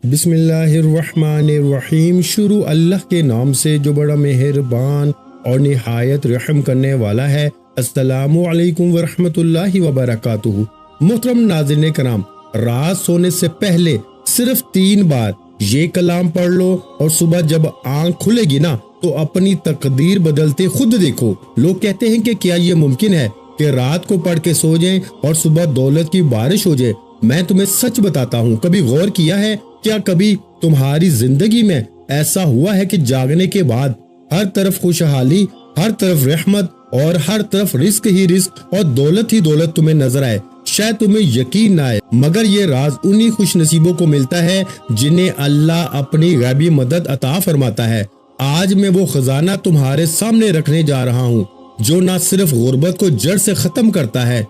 بسم اللہ الرحمن الرحیم۔ شروع اللہ کے نام سے جو بڑا مہربان اور نہایت رحم کرنے والا ہے۔ السلام علیکم ورحمۃ اللہ وبرکاتہ۔ محترم ناظرین کرام، رات سونے سے پہلے صرف 3 بار یہ کلام پڑھ لو اور صبح جب آنکھ کھلے گی نا تو اپنی تقدیر بدلتے خود دیکھو۔ لوگ کہتے ہیں کہ کیا یہ ممکن ہے کہ رات کو پڑھ کے سو جائیں اور صبح دولت کی بارش ہو جائے؟ میں تمہیں سچ بتاتا ہوں، کبھی غور کیا ہے کیا کبھی تمہاری زندگی میں ایسا ہوا ہے کہ جاگنے کے بعد ہر طرف خوشحالی، ہر طرف رحمت اور ہر طرف رزق ہی رزق اور دولت ہی دولت تمہیں نظر آئے؟ شاید تمہیں یقین نہ آئے، مگر یہ راز انہی خوش نصیبوں کو ملتا ہے جنہیں اللہ اپنی غیبی مدد عطا فرماتا ہے۔ آج میں وہ خزانہ تمہارے سامنے رکھنے جا رہا ہوں جو نہ صرف غربت کو جڑ سے ختم کرتا ہے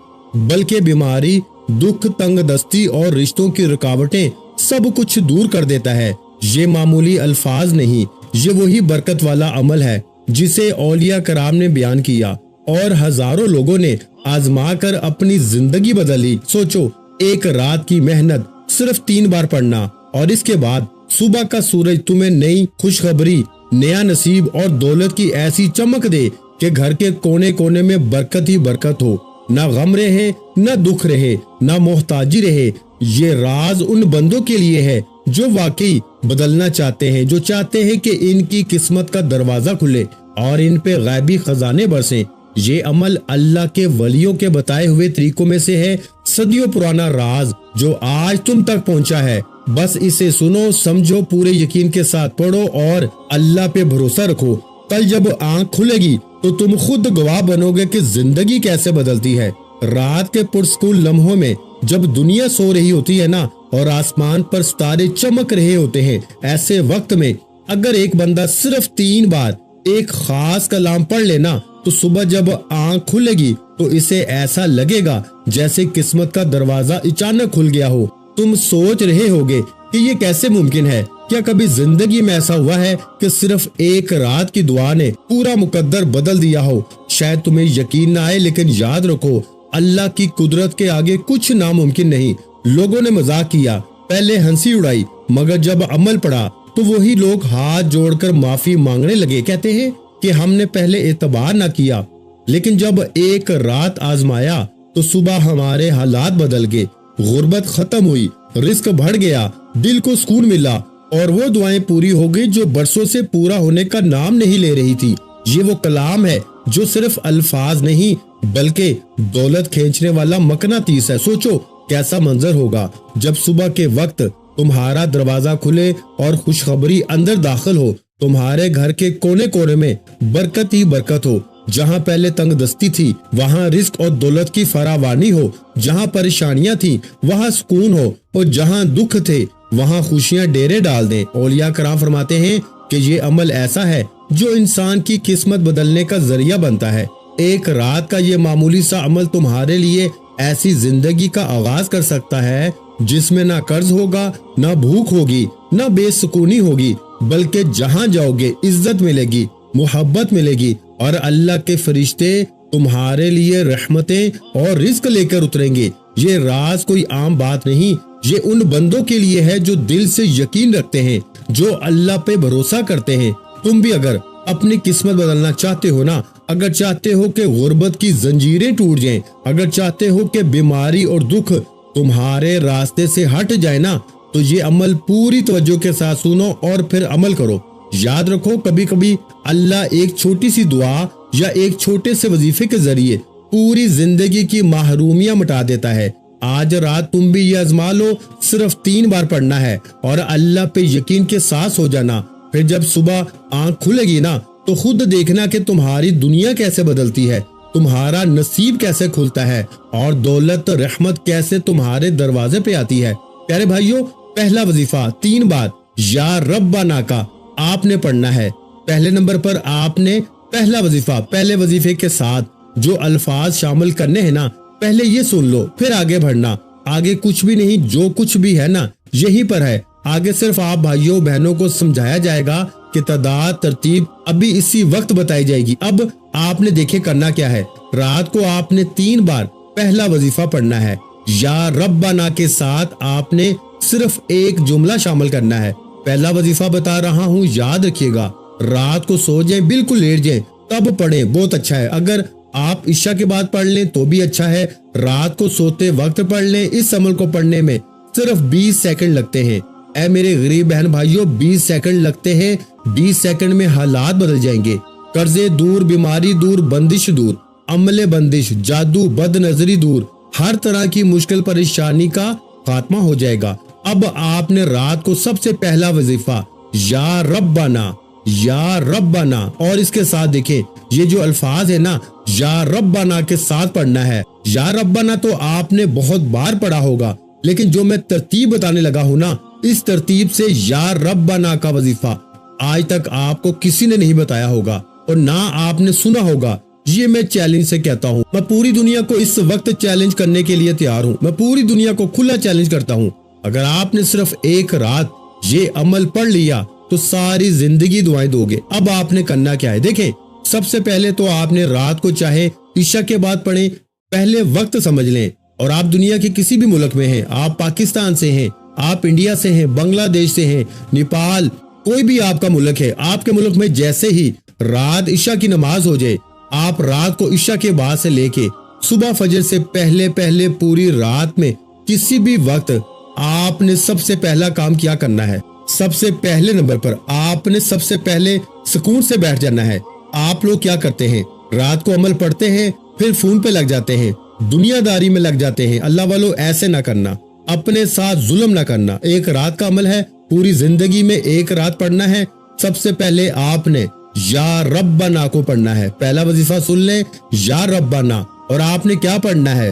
بلکہ بیماری، دکھ، تنگ دستی اور رشتوں کی رکاوٹیں سب کچھ دور کر دیتا ہے۔ یہ معمولی الفاظ نہیں، یہ وہی برکت والا عمل ہے جسے اولیاء کرام نے بیان کیا اور ہزاروں لوگوں نے آزما کر اپنی زندگی بدلی۔ سوچو، ایک رات کی محنت، صرف 3 بار پڑھنا، اور اس کے بعد صبح کا سورج تمہیں نئی خوشخبری، نیا نصیب اور دولت کی ایسی چمک دے کہ گھر کے کونے کونے میں برکت ہی برکت ہو، نہ غم رہے، نہ دکھ رہے، نہ محتاجی رہے۔ یہ راز ان بندوں کے لیے ہے جو واقعی بدلنا چاہتے ہیں، جو چاہتے ہیں کہ ان کی قسمت کا دروازہ کھلے اور ان پہ غیبی خزانے برسیں۔ یہ عمل اللہ کے ولیوں کے بتائے ہوئے طریقوں میں سے ہے، صدیوں پرانا راز جو آج تم تک پہنچا ہے۔ بس اسے سنو، سمجھو، پورے یقین کے ساتھ پڑھو اور اللہ پہ بھروسہ رکھو۔ کل جب آنکھ کھلے گی تو تم خود گواہ بنو گے کہ زندگی کیسے بدلتی ہے۔ رات کے پرسکون لمحوں میں جب دنیا سو رہی ہوتی ہے نا اور آسمان پر ستارے چمک رہے ہوتے ہیں، ایسے وقت میں اگر ایک بندہ صرف 3 بار ایک خاص کلام پڑھ لینا تو صبح جب آنکھ کھلے گی تو اسے ایسا لگے گا جیسے قسمت کا دروازہ اچانک کھل گیا ہو۔ تم سوچ رہے ہوگے کہ یہ کیسے ممکن ہے؟ کیا کبھی زندگی میں ایسا ہوا ہے کہ صرف ایک رات کی دعا نے پورا مقدر بدل دیا ہو؟ شاید تمہیں یقین نہ آئے، لیکن یاد رکھو، اللہ کی قدرت کے آگے کچھ ناممکن نہیں۔ لوگوں نے مذاق کیا، پہلے ہنسی اڑائی، مگر جب عمل پڑا تو وہی لوگ ہاتھ جوڑ کر معافی مانگنے لگے۔ کہتے ہیں کہ ہم نے پہلے اعتبار نہ کیا، لیکن جب ایک رات آزمایا تو صبح ہمارے حالات بدل گئے، غربت ختم ہوئی، رزق بڑھ گیا، دل کو سکون ملا، اور وہ دعائیں پوری ہو گئی جو برسوں سے پورا ہونے کا نام نہیں لے رہی تھی۔ یہ وہ کلام ہے جو صرف الفاظ نہیں بلکہ دولت کھینچنے والا مقناطیس ہے۔ سوچو کیسا منظر ہوگا جب صبح کے وقت تمہارا دروازہ کھلے اور خوشخبری اندر داخل ہو۔ تمہارے گھر کے کونے کونے میں برکت ہی برکت ہو، جہاں پہلے تنگ دستی تھی وہاں رزق اور دولت کی فراوانی ہو، جہاں پریشانیاں تھیں وہاں سکون ہو، اور جہاں دکھ تھے وہاں خوشیاں ڈیرے ڈال دیں۔ اولیاء کرام فرماتے ہیں کہ یہ عمل ایسا ہے جو انسان کی قسمت بدلنے کا ذریعہ بنتا ہے۔ ایک رات کا یہ معمولی سا عمل تمہارے لیے ایسی زندگی کا آغاز کر سکتا ہے جس میں نہ قرض ہوگا، نہ بھوک ہوگی، نہ بے سکونی ہوگی، بلکہ جہاں جاؤ گے عزت ملے گی، محبت ملے گی، اور اللہ کے فرشتے تمہارے لیے رحمتیں اور رزق لے کر اتریں گے۔ یہ راز کوئی عام بات نہیں، یہ ان بندوں کے لیے ہے جو دل سے یقین رکھتے ہیں، جو اللہ پہ بھروسہ کرتے ہیں۔ تم بھی اگر اپنی قسمت بدلنا چاہتے ہو نا، اگر چاہتے ہو کہ غربت کی زنجیریں ٹوٹ جائیں، اگر چاہتے ہو کہ بیماری اور دکھ تمہارے راستے سے ہٹ جائے نا، تو یہ عمل پوری توجہ کے ساتھ سنو اور پھر عمل کرو۔ یاد رکھو، کبھی کبھی اللہ ایک چھوٹی سی دعا یا ایک چھوٹے سے وظیفے کے ذریعے پوری زندگی کی محرومیاں مٹا دیتا ہے۔ آج رات تم بھی یہ آزما لو، صرف 3 بار پڑھنا ہے اور اللہ پہ یقین کے ساتھ سو جانا۔ پھر جب صبح آنکھ کھلے گی نا تو خود دیکھنا کہ تمہاری دنیا کیسے بدلتی ہے، تمہارا نصیب کیسے کھلتا ہے، اور دولت، رحمت کیسے تمہارے دروازے پہ آتی ہے۔ پیارے بھائیوں، پہلا وظیفہ 3 بار یا ربنا کا آپ نے پڑھنا ہے۔ پہلے نمبر پر آپ نے پہلا وظیفہ، پہلے وظیفے کے ساتھ جو الفاظ شامل کرنے ہیں نا، پہلے یہ سن لو، پھر آگے بڑھنا۔ آگے کچھ بھی نہیں، جو کچھ بھی ہے نا یہیں پر ہے۔ آگے صرف آپ بھائیوں بہنوں کو سمجھایا جائے گا کہ تعداد، ترتیب ابھی اسی وقت بتائی جائے گی۔ اب آپ نے دیکھے کرنا کیا ہے، رات کو آپ نے 3 بار پہلا وظیفہ پڑھنا ہے۔ یا ربنا کے ساتھ آپ نے صرف ایک جملہ شامل کرنا ہے۔ پہلا وظیفہ بتا رہا ہوں، یاد رکھیے گا، رات کو سو جائیں، بالکل لیٹ جائیں تب پڑھیں، بہت اچھا ہے۔ اگر آپ عشاء کے بعد پڑھ لیں تو بھی اچھا ہے، رات کو سوتے وقت پڑھ لیں۔ اس عمل کو پڑھنے میں صرف 20 سیکنڈ لگتے ہیں۔ اے میرے غریب بہن بھائیوں، 20 سیکنڈ لگتے ہیں، 20 سیکنڈ میں حالات بدل جائیں گے۔ قرضے دور، بیماری دور، بندش دور، عمل بندش، جادو، بد نظری دور، ہر طرح کی مشکل پریشانی کا خاتمہ ہو جائے گا۔ اب آپ نے رات کو سب سے پہلا وظیفہ یا ربنا، یا ربنا، اور اس کے ساتھ دیکھیں یہ جو الفاظ ہے نا، یا ربنا کے ساتھ پڑھنا ہے۔ یا ربنا تو آپ نے بہت بار پڑھا ہوگا، لیکن جو میں ترتیب بتانے لگا ہوں نا، اس ترتیب سے یا ربنا کا وظیفہ آج تک آپ کو کسی نے نہیں بتایا ہوگا اور نہ آپ نے سنا ہوگا۔ یہ میں چیلنج سے کہتا ہوں، میں پوری دنیا کو اس وقت چیلنج کرنے کے لیے تیار ہوں، میں پوری دنیا کو کھلا چیلنج کرتا ہوں۔ اگر آپ نے صرف ایک رات یہ عمل پڑھ لیا تو ساری زندگی دعائیں دو گے۔ اب آپ نے کرنا کیا ہے، دیکھیں سب سے پہلے تو آپ نے رات کو چاہے عشاء کے بعد پڑھیں، پہلے وقت سمجھ لیں، اور آپ دنیا کے کسی بھی ملک میں ہیں، آپ پاکستان سے ہیں، آپ انڈیا سے ہیں، بنگلہ دیش سے ہیں، نیپال، کوئی بھی آپ کا ملک ہے، آپ کے ملک میں جیسے ہی رات عشاء کی نماز ہو جائے، آپ رات کو عشاء کے بعد سے لے کے صبح فجر سے پہلے پوری رات میں کسی بھی وقت آپ نے سب سے پہلا کام کیا کرنا ہے، سب سے پہلے نمبر پر آپ نے سب سے پہلے سکون سے بیٹھ جانا ہے۔ آپ لوگ کیا کرتے ہیں، رات کو عمل پڑھتے ہیں، پھر فون پہ لگ جاتے ہیں، دنیا داری میں لگ جاتے ہیں۔ اللہ والو ایسے نہ کرنا، اپنے ساتھ ظلم نہ کرنا۔ ایک رات کا عمل ہے، پوری زندگی میں ایک رات پڑھنا ہے۔ سب سے پہلے آپ نے یا ربنا کو پڑھنا ہے۔ پہلا وظیفہ سن لیں، یا ربنا، اور آپ نے کیا پڑھنا ہے،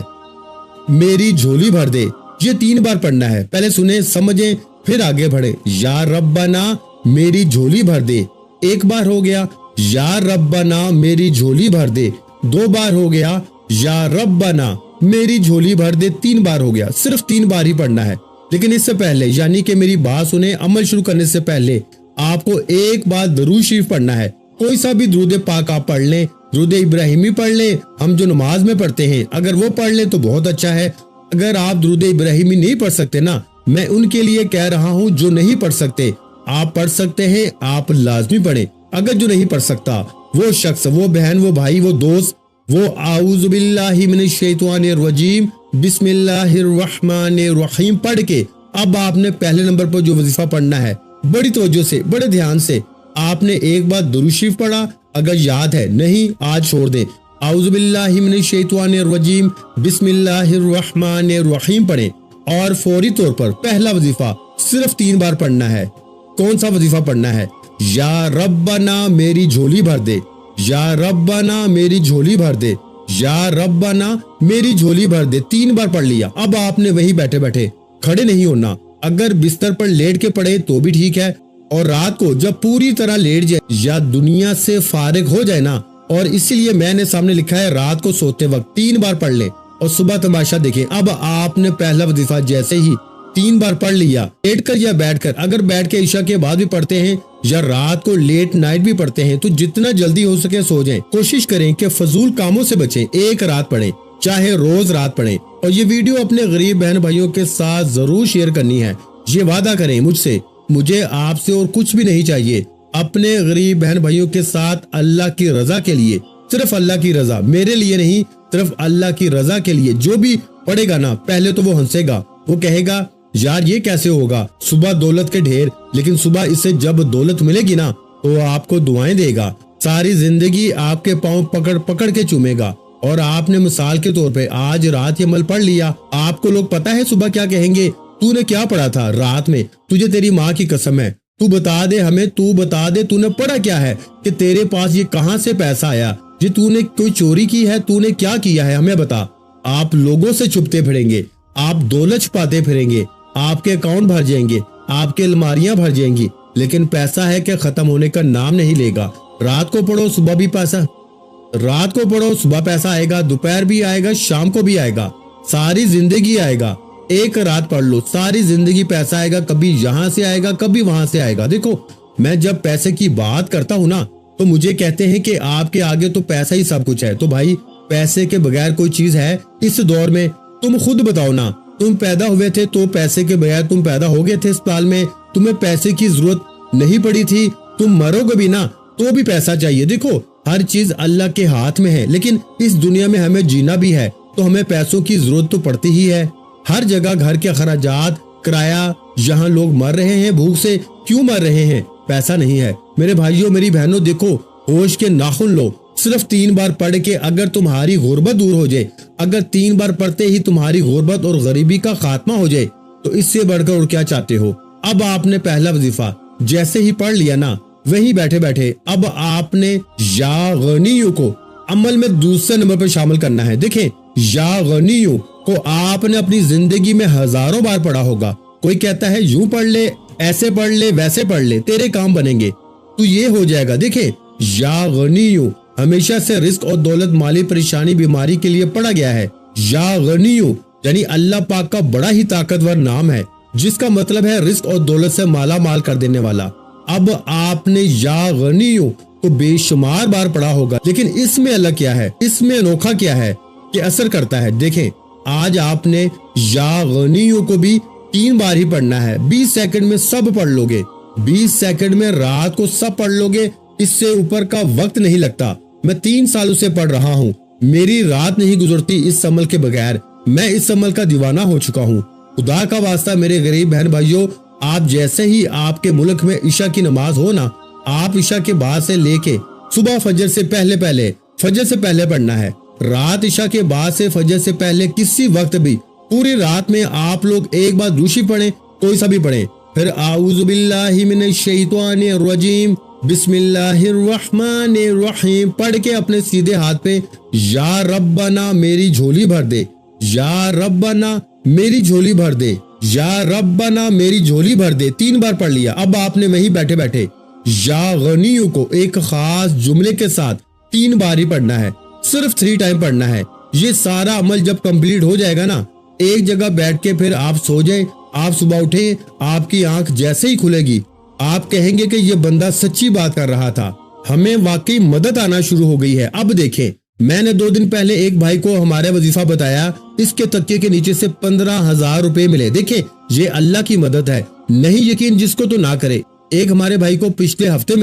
میری جھولی بھر دے، یہ 3 بار پڑھنا ہے۔ پہلے سنیں، سمجھیں، پھر آگے بڑھیں۔ یا ربنا میری جھولی بھر دے، ایک بار ہو گیا، یا ربنا میری جھولی بھر دے، 2 بار ہو گیا، یا ربنا میری جھولی بھر دے، 3 بار ہو گیا۔ صرف 3 بار ہی پڑھنا ہے، لیکن اس سے پہلے، یعنی کہ میری بات سنیں، عمل شروع کرنے سے پہلے آپ کو ایک بار درود شریف پڑھنا ہے۔ کوئی سا بھی درود پاک آپ پڑھ لیں، درود ابراہیمی پڑھ لیں، ہم جو نماز میں پڑھتے ہیں، اگر وہ پڑھ لیں تو بہت اچھا ہے۔ اگر آپ درود ابراہیمی نہیں پڑھ سکتے نا، میں ان کے لیے کہہ رہا ہوں جو نہیں پڑھ سکتے، آپ پڑھ سکتے ہیں، آپ لازمی پڑھیں۔ اگر جو نہیں پڑھ سکتا، وہ شخص، وہ بہن، وہ بھائی، وہ دوست، وہ اعوذ باللہ من الشیطان الرجیم بسم اللہ الرحمن الرحیم پڑھ کے اب آپ نے پہلے نمبر پر جو وظیفہ پڑھنا ہے، بڑی توجہ سے، بڑے دھیان سے آپ نے ایک بار درود شریف پڑھا، اگر یاد ہے، نہیں آج چھوڑ دیں، اعوذ باللہ من الشیطان الرجیم بسم اللہ الرحمن الرحیم پڑھیں، اور فوری طور پر پہلا وظیفہ صرف 3 بار پڑھنا ہے۔ کون سا وظیفہ پڑھنا ہے، یا ربنا میری جھولی بھر دے، یا ربنا میری جھولی بھر دے، یا ربنا میری جھولی بھر دے، 3 بار پڑھ لیا۔ اب آپ نے وہی بیٹھے بیٹھے، کھڑے نہیں ہونا، اگر بستر پر لیٹ کے پڑھے تو بھی ٹھیک ہے، اور رات کو جب پوری طرح لیٹ جائے یا دنیا سے فارغ ہو جائے نا، اور اسی لیے میں نے سامنے لکھا ہے رات کو سوتے وقت 3 بار پڑھ لیں اور صبح تماشا دیکھیں۔ اب آپ نے پہلا وظیفہ جیسے ہی 3 بار پڑھ لیا، لیٹ کر یا بیٹھ کر، اگر بیٹھ کے عشاء کے بعد بھی پڑھتے ہیں یا رات کو لیٹ نائٹ بھی پڑھتے ہیں تو جتنا جلدی ہو سکے سو جائیں۔ کوشش کریں کہ فضول کاموں سے بچیں، ایک رات پڑھیں، چاہے روز رات پڑھیں، اور یہ ویڈیو اپنے غریب بہن بھائیوں کے ساتھ ضرور شیئر کرنی ہے۔ یہ وعدہ کریں مجھ سے، مجھے آپ سے اور کچھ بھی نہیں چاہیے، اپنے غریب بہن بھائیوں کے ساتھ اللہ کی رضا کے لیے، صرف اللہ کی رضا، میرے لیے نہیں، صرف اللہ کی رضا کے لیے۔ جو بھی پڑھے گا نا، پہلے تو وہ ہنسے گا، وہ کہے گا یار یہ کیسے ہوگا، صبح دولت کے ڈھیر، لیکن صبح اسے جب دولت ملے گی نا تو آپ کو دعائیں دے گا، ساری زندگی آپ کے پاؤں پکڑ پکڑ کے چومے گا۔ اور آپ نے مثال کے طور پہ آج رات یہ عمل پڑھ لیا، آپ کو لوگ پتا ہے صبح کیا کہیں گے، تو نے کیا پڑھا تھا رات میں، تجھے تیری ماں کی قسم ہے، تو بتا دے ہمیں، تو بتا دے تو نے پڑھا کیا ہے، کہ تیرے پاس یہ کہاں سے پیسہ آیا، جی تو نے کوئی چوری کی ہے، تو نے کیا کیا ہے، ہمیں بتا۔ آپ لوگوں سے چھپتے پھریں گے، آپ دولت چھپاتے پھریں گے، آپ کے اکاؤنٹ بھر جائیں گے، آپ کے الماریاں بھر جائیں گی، لیکن پیسہ ہے کہ ختم ہونے کا نام نہیں لے گا۔ رات کو پڑھو صبح بھی پیسہ، رات کو پڑھو صبح پیسہ آئے گا، دوپہر بھی آئے گا، شام کو بھی آئے گا، ساری زندگی آئے گا۔ ایک رات پڑھ لو، ساری زندگی پیسہ آئے گا، کبھی یہاں سے آئے گا، کبھی وہاں سے آئے گا۔ دیکھو میں جب پیسے کی بات کرتا ہوں نا تو مجھے کہتے ہیں کہ آپ کے آگے تو پیسہ ہی سب کچھ ہے، تو بھائی پیسے کے بغیر کوئی چیز ہے اس دور میں؟ تم خود بتاؤ نا، تم پیدا ہوئے تھے تو پیسے کے بغیر تم پیدا ہو گئے تھے اسپتال میں, تمہیں پیسے کی ضرورت نہیں پڑی تھی, تم مرو گے بھی نا تو بھی پیسہ چاہیے. دیکھو ہر چیز اللہ کے ہاتھ میں ہے, لیکن اس دنیا میں ہمیں جینا بھی ہے تو ہمیں پیسوں کی ضرورت تو پڑتی ہی ہے. ہر جگہ گھر کے اخراجات, کرایہ, یہاں لوگ مر رہے ہیں بھوک سے, کیوں مر رہے ہیں؟ پیسہ نہیں ہے. میرے بھائیوں میری بہنوں دیکھو, ہوش کے ناخن لو, صرف 3 بار پڑھ کے اگر تمہاری غربت دور ہو جائے, اگر 3 بار پڑھتے ہی تمہاری غربت اور غریبی کا خاتمہ ہو جائے تو اس سے بڑھ کر اور کیا چاہتے ہو. اب آپ نے پہلا وظیفہ جیسے ہی پڑھ لیا نا, وہی بیٹھے بیٹھے اب آپ نے یا غنیو کو عمل میں دوسرے نمبر پر شامل کرنا ہے. دیکھیں یا غنیو کو آپ نے اپنی زندگی میں ہزاروں بار پڑھا ہوگا. کوئی کہتا ہے یوں پڑھ لے, ایسے پڑھ لے, ویسے پڑھ لے, تیرے کام بنیں گے, تو یہ ہو جائے گا. دیکھیں یا غنیو ہمیشہ سے رزق اور دولت, مالی پریشانی, بیماری کے لیے پڑھا گیا ہے. یا غنیو یعنی اللہ پاک کا بڑا ہی طاقتور نام ہے جس کا مطلب ہے رزق اور دولت سے مالا مال کر دینے والا. اب آپ نے یا غنیو کو بے شمار بار پڑھا ہوگا, لیکن اس میں الگ کیا ہے, اس میں انوکھا کیا ہے کہ اثر کرتا ہے. دیکھیں آج آپ نے یا غنیو کو بھی 3 بار ہی پڑھنا ہے. 20 سیکنڈ میں سب پڑھ لو گے, 20 سیکنڈ میں رات کو سب پڑھ لو گے, اس سے اوپر کا وقت نہیں لگتا. میں 3 سالوں سے پڑھ رہا ہوں, میری رات نہیں گزرتی اس عمل کے بغیر. میں اس عمل کا دیوانہ ہو چکا ہوں. خدا کا واسطہ میرے غریب بہن بھائیوں, آپ جیسے ہی آپ کے ملک میں عشاء کی نماز ہو نا, آپ عشاء کے بعد سے لے کے صبح فجر سے پہلے پڑھنا ہے. رات عشاء کے بعد سے فجر سے پہلے کسی وقت بھی پوری رات میں آپ لوگ ایک بار دوشی پڑھیں, کوئی سا بھی پڑھیں, پھر اعوذ باللہ من الشیطان الرجیم بسم اللہ الرحمن الرحیم پڑھ کے اپنے سیدھے ہاتھ پہ یا ربنا میری جھولی بھر دے, یا ربنا میری جھولی بھر دے, یا ربنا میری جھولی بھر دے, 3 بار پڑھ لیا. اب آپ نے وہیں بیٹھے بیٹھے یا غنیو کو ایک خاص جملے کے ساتھ 3 بار ہی پڑھنا ہے, صرف 3 ٹائم پڑھنا ہے. یہ سارا عمل جب کمپلیٹ ہو جائے گا نا, ایک جگہ بیٹھ کے پھر آپ سو جائیں, آپ صبح اٹھیں, آپ کی آنکھ جیسے ہی کھلے گی آپ کہیں گے کہ یہ بندہ سچی بات کر رہا تھا, ہمیں واقعی مدد آنا شروع ہو گئی ہے. اب دیکھیں میں نے 2 دن پہلے ایک بھائی کو ہمارا وظیفہ بتایا, اس کے تکیے کے نیچے سے 15,000 روپے ملے. دیکھیں یہ اللہ کی مدد ہے, نہیں یقین جس کو تو نہ کرے. ایک ہمارے بھائی کو پچھلے ہفتے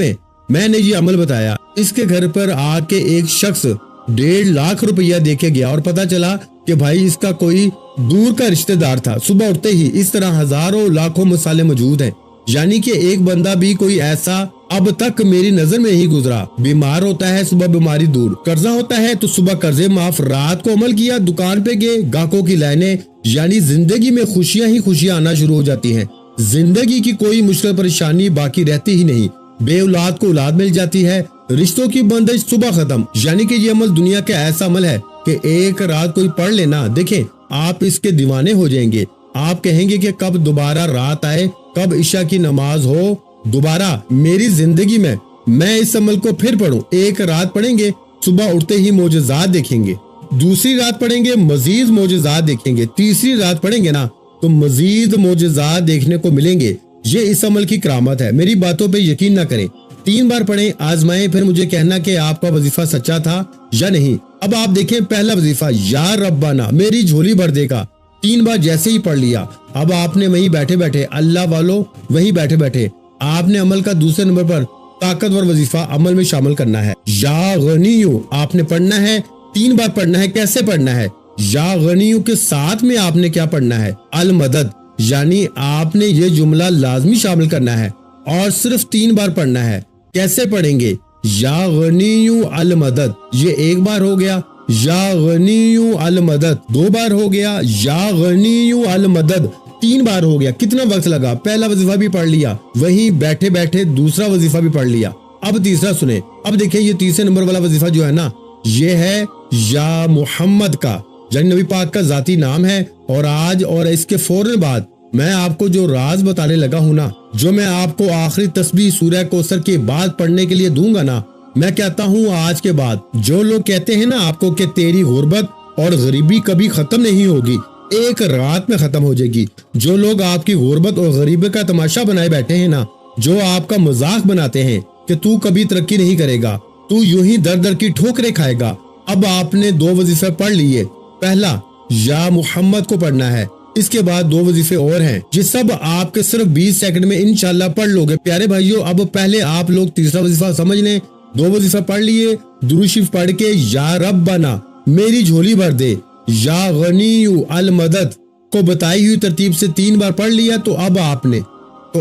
میں نے یہ عمل بتایا, اس کے گھر پر آ کے ایک شخص 1.5 لاکھ روپیہ دے کے گیا اور پتا چلا کہ بھائی اس کا کوئی دور کا رشتہ دار تھا. صبح اٹھتے ہی اس طرح ہزاروں لاکھوں مسالے موجود ہیں, یعنی کہ ایک بندہ بھی کوئی ایسا اب تک میری نظر میں ہی گزرا. بیمار ہوتا ہے صبح بیماری دور, قرضہ ہوتا ہے تو صبح قرضے معاف, رات کو عمل کیا, دکان پہ گئے, گاہکوں کی لائنیں, یعنی زندگی میں خوشیاں ہی خوشیاں آنا شروع ہو جاتی ہیں. زندگی کی کوئی مشکل پریشانی باقی رہتی ہی نہیں. بے اولاد کو اولاد مل جاتی ہے, رشتوں کی بندش صبح ختم. یعنی کہ یہ عمل دنیا کا ایسا عمل ہے کہ ایک رات کوئی پڑھ لینا, دیکھیں آپ اس کے دیوانے ہو جائیں گے. آپ کہیں گے کہ کب دوبارہ رات آئے, کب عشاء کی نماز ہو دوبارہ میری زندگی میں اس عمل کو پھر پڑھوں. ایک رات پڑھیں گے, صبح اٹھتے ہی معجزات دیکھیں گے, دوسری رات پڑھیں گے مزید معجزات دیکھیں گے, تیسری رات پڑھیں گے نا تو مزید معجزات دیکھنے کو ملیں گے. یہ اس عمل کی کرامت ہے. میری باتوں پہ یقین نہ کریں, 3 بار پڑھیں, آزمائیں, پھر مجھے کہنا کہ آپ کا وظیفہ سچا تھا یا نہیں. اب آپ دیکھیں پہلا وظیفہ یا ربنا میری جھولی بھر دے گا, 3 بار جیسے ہی پڑھ لیا. اب آپ نے وہیں بیٹھے بیٹھے, اللہ والوں وہیں بیٹھے بیٹھے آپ نے عمل کا دوسرے نمبر پر طاقتور وظیفہ عمل میں شامل کرنا ہے. یا غنیو آپ نے پڑھنا ہے, 3 بار پڑھنا ہے. کیسے پڑھنا ہے؟ یا غنیو کے ساتھ میں آپ نے کیا پڑھنا ہے؟ المدد, یعنی آپ نے یہ جملہ لازمی شامل کرنا ہے اور صرف 3 بار پڑھنا ہے. کیسے پڑھیں گے؟ یا غنیو المدد, یہ 1 بار ہو گیا. یا غنیو المدد 2 بار ہو گیا. یا غنیو المدد 3 بار ہو گیا. کتنا وقت لگا؟ پہلا وظیفہ بھی پڑھ لیا, وہیں بیٹھے بیٹھے دوسرا وظیفہ بھی پڑھ لیا. اب تیسرا سنیں. اب دیکھیں یہ تیسرے نمبر والا وظیفہ جو ہے نا, یہ ہے یا محمد کا, یعنی نبی پاک کا ذاتی نام ہے. اور آج اور اس کے فوراً بعد میں آپ کو جو راز بتانے لگا ہوں نا, جو میں آپ کو آخری تسبیح سورہ کوثر کے بعد پڑھنے کے لیے دوں گا نا, میں کہتا ہوں آج کے بعد جو لوگ کہتے ہیں نا آپ کو کہ تیری غربت اور غریبی کبھی ختم نہیں ہوگی, ایک رات میں ختم ہو جائے گی. جو لوگ آپ کی غربت اور غریبی کا تماشا بنائے بیٹھے ہیں نا, جو آپ کا مذاق بناتے ہیں کہ تو کبھی ترقی نہیں کرے گا, تو یوں ہی در در کی ٹھوکریں کھائے گا. اب آپ نے 2 وظیفے پڑھ لیے. پہلا یا محمد کو پڑھنا ہے, اس کے بعد 2 وظیفے اور ہیں، یہ سب آپ کے صرف 20 سیکنڈ میں انشاءاللہ پڑھ لو گے۔ پیارے بھائیو، اب پہلے آپ لوگ تیسرا وظیفہ سمجھ لیں۔ 2 وظیفہ پڑھ لیے، درود شریف پڑھ کے یا ربنا میری جھولی بھر دے، یا غنی المدد کو بتائی ہوئی ترتیب سے 3 بار پڑھ لیا، تو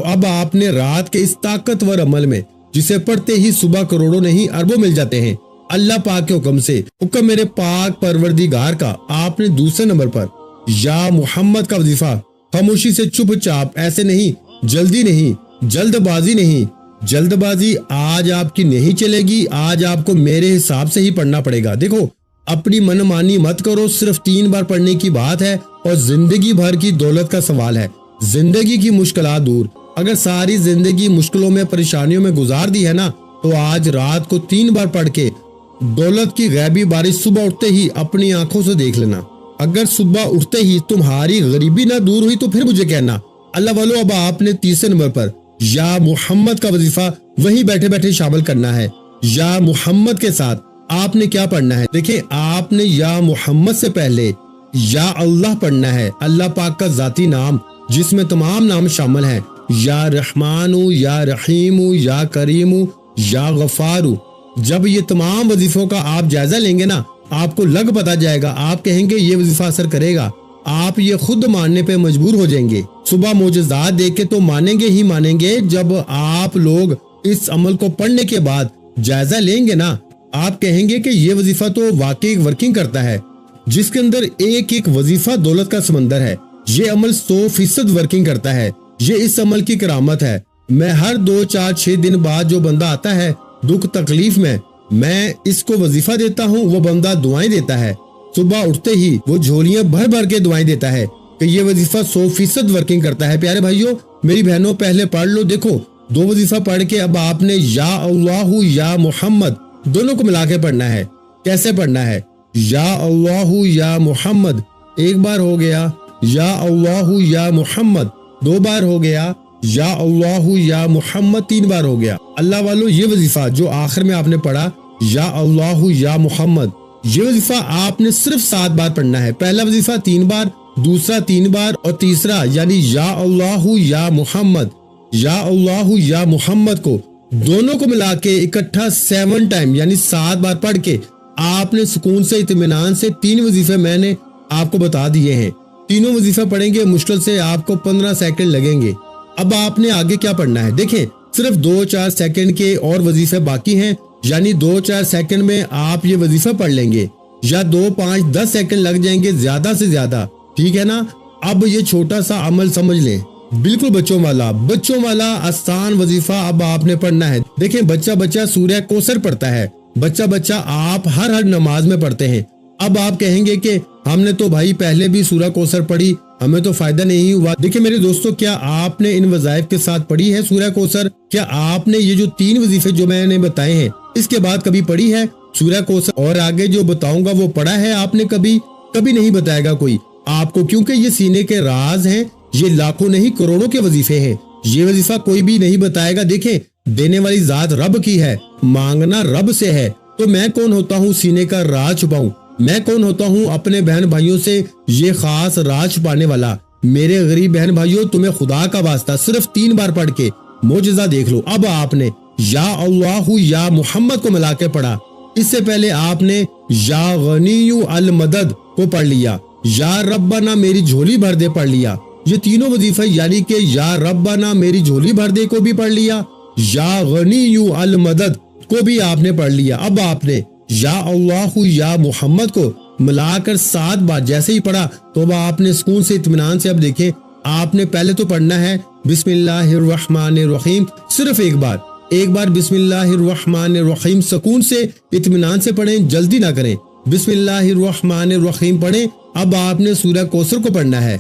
اب آپ نے رات کے اس طاقتور عمل میں جسے پڑھتے ہی صبح کروڑوں نہیں اربوں مل جاتے ہیں، اللہ پاک کے حکم سے، حکم میرے پاک پروردگار کا، آپ نے دوسرے نمبر پر یا محمد کا وظیفہ خاموشی سے چپ چاپ، ایسے نہیں، جلدی نہیں، جلد بازی آج آپ کی نہیں چلے گی، آج آپ کو میرے حساب سے ہی پڑھنا پڑے گا۔ دیکھو، اپنی من مانی مت کرو، صرف 3 بار پڑھنے کی بات ہے اور زندگی بھر کی دولت کا سوال ہے، زندگی کی مشکلات دور۔ اگر ساری زندگی مشکلوں میں پریشانیوں میں گزار دی ہے نا، تو آج رات کو 3 بار پڑھ کے دولت کی غیبی بارش صبح اٹھتے ہی اپنی آنکھوں سے دیکھ لینا۔ اگر صبح اٹھتے ہی تمہاری غریبی نہ دور ہوئی تو پھر مجھے کہنا۔ اللہ والو، اب آپ نے تیسرے نمبر پر یا محمد کا وظیفہ وہیں بیٹھے بیٹھے شامل کرنا ہے۔ یا محمد کے ساتھ آپ نے کیا پڑھنا ہے؟ دیکھیں، آپ نے یا محمد سے پہلے یا اللہ پڑھنا ہے، اللہ پاک کا ذاتی نام جس میں تمام نام شامل ہیں، یا رحمان، یا رحیم، یا کریم، یا غفار۔ جب یہ تمام وظیفوں کا آپ جائزہ لیں گے نا، آپ کو لگ پتا جائے گا، آپ کہیں گے یہ وظیفہ اثر کرے گا، آپ یہ خود ماننے پہ مجبور ہو جائیں گے۔ صبح معجزات دیکھ کے تو مانیں گے ہی مانیں گے، جب آپ لوگ اس عمل کو پڑھنے کے بعد جائزہ لیں گے نا، آپ کہیں گے کہ یہ وظیفہ تو واقعی ورکنگ کرتا ہے، جس کے اندر ایک ایک وظیفہ دولت کا سمندر ہے۔ یہ عمل 100% ورکنگ کرتا ہے، یہ اس عمل کی کرامت ہے۔ میں ہر 2 4 6 دن بعد جو بندہ آتا ہے دکھ تکلیف میں اس کو وظیفہ دیتا ہوں، وہ بندہ دعائیں دیتا ہے، صبح اٹھتے ہی وہ جھولیاں بھر بھر کے دعائیں دیتا ہے کہ یہ وظیفہ 100% ورکنگ کرتا ہے۔ پیارے بھائیوں، میری بہنوں، پہلے پڑھ لو۔ دیکھو، 2 وظیفہ پڑھ کے اب آپ نے یا اللہ یا محمد دونوں کو ملا کے پڑھنا ہے۔ کیسے پڑھنا ہے؟ یا اللہ یا محمد 1 بار ہو گیا، یا اللہ یا محمد 2 بار ہو گیا، یا اللہ یا محمد 3 بار ہو گیا۔ اللہ والو، یہ وظیفہ جو آخر میں آپ نے پڑھا یا اللہ یا محمد، یہ وظیفہ آپ نے صرف 7 بار پڑھنا ہے۔ پہلا وظیفہ 3 بار، دوسرا 3 بار، اور تیسرا یعنی یا اللہ یا محمد، یا اللہ یا محمد کو دونوں کو ملا کے اکٹھا 7 ٹائم یعنی 7 بار پڑھ کے آپ نے سکون سے اطمینان سے 3 وظیفے میں نے آپ کو بتا دیے ہیں۔ تینوں وظیفہ پڑھیں گے، مشکل سے آپ کو 15 سیکنڈ لگیں گے۔ اب آپ نے آگے کیا پڑھنا ہے؟ دیکھیں، صرف 2 4 سیکنڈ کے اور وظیفے باقی ہیں، یعنی 2 4 سیکنڈ میں آپ یہ وظیفہ پڑھ لیں گے، یا 2 5 10 سیکنڈ لگ جائیں گے زیادہ سے زیادہ، ٹھیک ہے نا؟ اب یہ چھوٹا سا عمل سمجھ لیں، بالکل بچوں والا آسان وظیفہ اب آپ نے پڑھنا ہے۔ دیکھیں، بچہ سورہ کوثر پڑھتا ہے، بچہ آپ ہر نماز میں پڑھتے ہیں۔ اب آپ کہیں گے کہ ہم نے تو بھائی پہلے بھی سورہ کوثر پڑھی، ہمیں تو فائدہ نہیں ہوا۔ دیکھیں میرے دوستو، کیا آپ نے ان وظائف کے ساتھ پڑھی ہے سورہ کوثر؟ کیا آپ نے یہ جو 3 وظیفے جو میں نے بتائے ہیں اس کے بعد کبھی پڑھی ہے سورہ کوثر؟ اور آگے جو بتاؤں گا وہ پڑھا ہے آپ نے کبھی نہیں بتائے گا کوئی آپ کو، کیونکہ یہ سینے کے راز ہیں، یہ لاکھوں نہیں کروڑوں کے وظیفے ہیں، یہ وظیفہ کوئی بھی نہیں بتائے گا۔ دیکھیں، دینے والی ذات رب کی ہے، مانگنا رب سے ہے، تو میں کون ہوتا ہوں سینے کا راز چھپاؤں؟ میں کون ہوتا ہوں اپنے بہن بھائیوں سے یہ خاص راز چھپانے والا؟ میرے غریب بہن بھائیوں، تمہیں خدا کا واسطہ صرف 3 بار پڑھ کے معجزہ دیکھ لو۔ اب آپ نے یا اللہ یا محمد کو ملا کے پڑھا، اس سے پہلے آپ نے یا غنی المدد کو پڑھ لیا، یا ربنا میری جھولی بھر دے پڑھ لیا۔ یہ تینوں وظیفے یعنی کہ یا ربنا میری جھولی بھر دے کو بھی پڑھ لیا، یا غنی المدد کو بھی آپ نے پڑھ لیا۔ اب آپ نے یا اللہ یا محمد کو ملا کر 7 بار جیسے ہی پڑھا تو اب آپ نے سکون سے اطمینان سے، اب دیکھیں، آپ نے پہلے تو پڑھنا ہے بسم اللہ الرحمن الرحیم، صرف ایک بار بسم اللہ الرحمن الرحیم سکون سے اطمینان سے پڑھیں، جلدی نہ کریں، بسم اللہ الرحمن الرحیم پڑھیں۔ اب آپ نے سورہ کوثر کو پڑھنا ہے،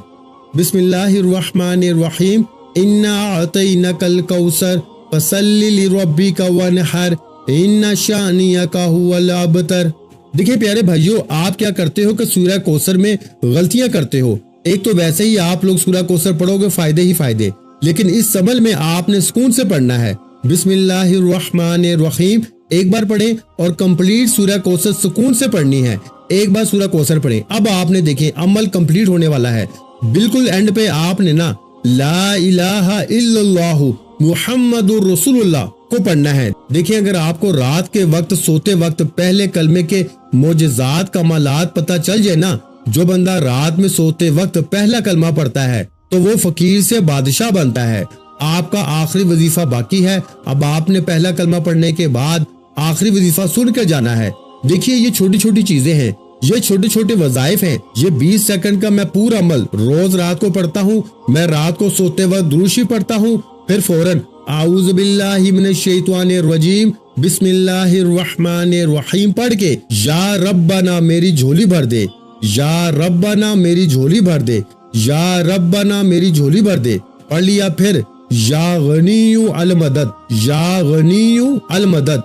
بسم اللہ الرحمن الرحیم، انا اعطینک الکوثر فصلی لربک وانحر ان شانئک ھو الابتر۔ دیکھیں پیارے بھائیوں، آپ کیا کرتے ہو کہ سورہ کوثر میں غلطیاں کرتے ہو۔ ایک تو ویسے ہی آپ لوگ سورہ کوثر پڑھو گے فائدے ہی فائدے، لیکن اس عمل میں آپ نے سکون سے پڑھنا ہے۔ بسم اللہ الرحمن الرحیم ایک بار پڑھیں اور کمپلیٹ سورہ کوثر سکون سے پڑھنی ہے۔ ایک بار سورہ کوثر پڑھیں۔ اب آپ نے دیکھیں عمل کمپلیٹ ہونے والا ہے، بالکل اینڈ پہ آپ نے نا لا الہ الا اللہ محمد رسول اللہ کو پڑھنا ہے۔ دیکھیں اگر آپ کو رات کے وقت سوتے وقت پہلے کلمے کے معجزات کمالات پتہ چل جائے نا، جو بندہ رات میں سوتے وقت پہلا کلمہ پڑھتا ہے تو وہ فقیر سے بادشاہ بنتا ہے۔ آپ کا آخری وظیفہ باقی ہے، اب آپ نے پہلا کلمہ پڑھنے کے بعد آخری وظیفہ سن کر جانا ہے۔ دیکھیے یہ چھوٹی چھوٹی چیزیں ہیں، یہ چھوٹے چھوٹے وظائف ہیں، یہ 20 سیکنڈ کا میں پورا عمل روز رات کو پڑھتا ہوں۔ میں رات کو سوتے وقت درود شریف پڑھتا ہوں، پھر فوراً اعوذ باللہ من الشیطان الرجیم بسم اللہ الرحمن الرحیم پڑھ کے یا ربنا میری جھولی بھر دے، یا ربنا میری جھولی بھر دے، یا ربنا میری جھولی بھر دے پڑھ لیا۔ پھر یا غنی المدد، یا غنی المدد،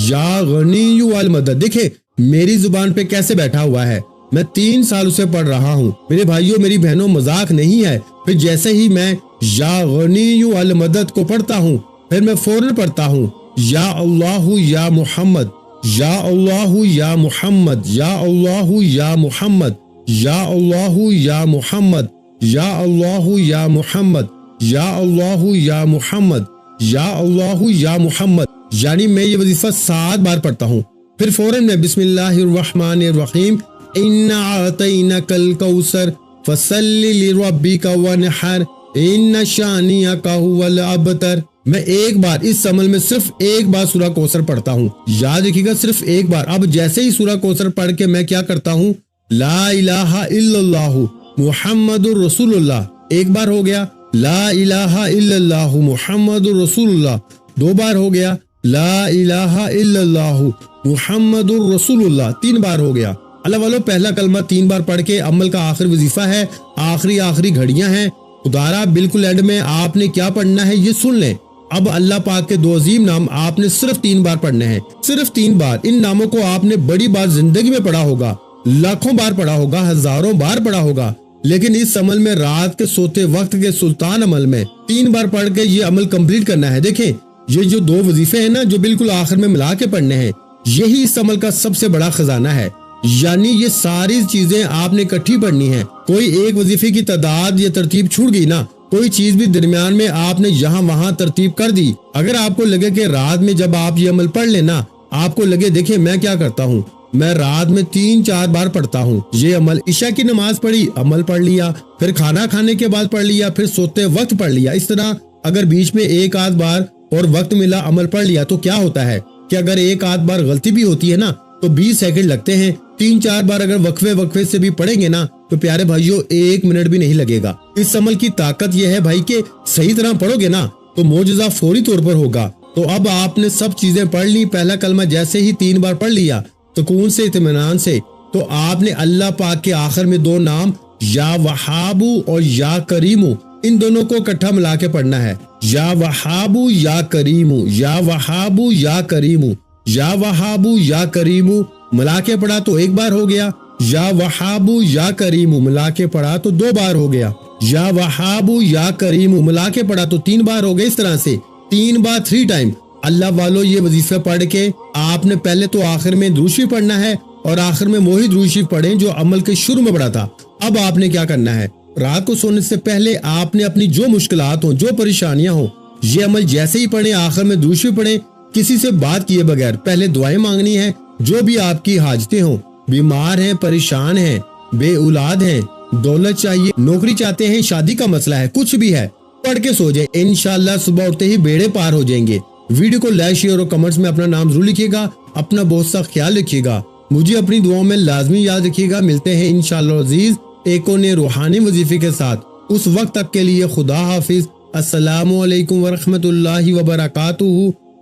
یا غنی المدد۔ دیکھیں میری زبان پہ کیسے بیٹھا ہوا ہے، میں 3 سال سے پڑھ رہا ہوں میرے بھائیوں میری بہنوں، مذاق نہیں ہے۔ پھر جیسے ہی میں یا غنی المدد کو پڑھتا ہوں پھر میں فوراً پڑھتا ہوں یا اللہ یا محمد، یا اللہ یا محمد، یا اللہ یا محمد، یا اللہ یا محمد، یا اللہ یا محمد، یا اللہ یا محمد، یا اللہ یا محمد، یعنی میں یہ وظیفہ 7 بار پڑھتا ہوں۔ پھر فوراً میں بسم اللہ الرحمن الرحیم انا اعطینک الکوثر فصل لربک وانحر ان شانئک هو الابتر۔ میں ایک بار اس عمل میں صرف ایک بار سورہ کوثر پڑھتا ہوں، یاد رکھیے گا صرف ایک بار۔ اب جیسے ہی سورہ کوثر پڑھ کے میں کیا کرتا ہوں، لا الہ الا اللہ محمد رسول اللہ، ایک بار ہو گیا، لا الہ الا اللہ محمد رسول اللہ 2 بار ہو گیا، لا الہ الا اللہ محمد رسول اللہ 3 بار ہو گیا۔ اللہ والو پہلا کلمہ 3 بار پڑھ کے عمل کا آخری وظیفہ ہے، آخری گھڑیاں ہیں۔ خدارا بالکل اینڈ میں آپ نے کیا پڑھنا ہے یہ سن لیں۔ اب اللہ پاک کے 2 عظیم نام آپ نے صرف 3 بار پڑھنے ہیں، صرف 3 بار۔ ان ناموں کو آپ نے بڑی بار زندگی میں پڑھا ہوگا، لاکھوں بار پڑھا ہوگا، ہزاروں بار پڑھا ہوگا، لیکن اس عمل میں رات کے سوتے وقت کے سلطان عمل میں 3 بار پڑھ کے یہ عمل کمپلیٹ کرنا ہے۔ دیکھیں یہ جو 2 وظیفے ہیں نا جو بالکل آخر میں ملا کے پڑھنے ہیں، یہی اس عمل کا سب سے بڑا خزانہ ہے۔ یعنی یہ ساری چیزیں آپ نے اکٹھی پڑھنی ہیں، کوئی ایک وظیفے کی تعداد یا ترتیب چھوٹ گئی نا، کوئی چیز بھی درمیان میں آپ نے یہاں وہاں ترتیب کر دی، اگر آپ کو لگے کہ رات میں جب آپ یہ عمل پڑھ لینا آپ کو لگے دیکھیں میں کیا کرتا ہوں، میں رات میں 3-4 بار پڑھتا ہوں یہ عمل، عشاء کی نماز پڑھی عمل پڑھ لیا، پھر کھانا کھانے کے بعد پڑھ لیا، پھر سوتے وقت پڑھ لیا، اس طرح اگر بیچ میں 1-8 بار اور وقت ملا عمل پڑھ لیا تو کیا ہوتا ہے کہ اگر 1-8 بار غلطی بھی ہوتی ہے نا تو 20 سیکنڈ لگتے ہیں، 3-4 بار اگر وقفے سے بھی پڑھیں گے نا تو پیارے بھائیوں 1 منٹ بھی نہیں لگے گا۔ اس عمل کی طاقت یہ ہے بھائی کہ صحیح طرح پڑھو گے نا تو معجزہ فوری طور پر ہوگا۔ تو اب آپ نے سب چیزیں پڑھ لی، پہلا کلمہ جیسے ہی 3 بار پڑھ لیا سکون سے اطمینان سے، تو آپ نے اللہ پاک کے آخر میں 2 نام یا وہابو اور یا کریمو ان دونوں کو اکٹھا ملا کے پڑھنا ہے، یا وہابو یا کریمو، یا وہابو یا کریمو، یا وہابو یا کریمو ملا کے پڑھا تو 1 بار ہو گیا، یا وہابو یا کریمو ملا کے پڑھا تو 2 بار ہو گیا، یا وہابو یا کریمو ملا کے پڑھا تو 3 بار ہو گئے۔ اس طرح سے 3 بار 3 ٹائم اللہ والو یہ وظیفہ پڑھ کے آپ نے پہلے تو آخر میں درود شریف پڑھنا ہے اور آخر میں وہی درود شریف پڑھیں جو عمل کے شروع میں پڑھا تھا۔ اب آپ نے کیا کرنا ہے، رات کو سونے سے پہلے آپ نے اپنی جو مشکلات ہوں، جو پریشانیاں ہوں، یہ عمل جیسے ہی پڑھیں آخر میں درود شریف پڑھیں، کسی سے بات کیے بغیر پہلے دعائیں مانگنی ہیں، جو بھی آپ کی حاجتیں ہوں، بیمار ہیں، پریشان ہیں، بے اولاد ہیں، دولت چاہیے، نوکری چاہتے ہیں، شادی کا مسئلہ ہے، کچھ بھی ہے، پڑھ کے سو جائیں، انشاءاللہ صبح اٹھتے ہی بیڑے پار ہو جائیں گے۔ ویڈیو کو لائک شیئر اور کمنٹس میں اپنا نام ضرور لکھیے گا، اپنا بہت سا خیال رکھیے گا، مجھے اپنی دعاؤں میں لازمی یاد رکھیے گا۔ ملتے ہیں انشاءاللہ عزیز ایک اور نئے روحانی وظیفے کے ساتھ، اس وقت تک کے لیے خدا حافظ، السلام علیکم ورحمۃ اللہ وبرکاتہ،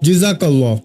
جزاک اللہ۔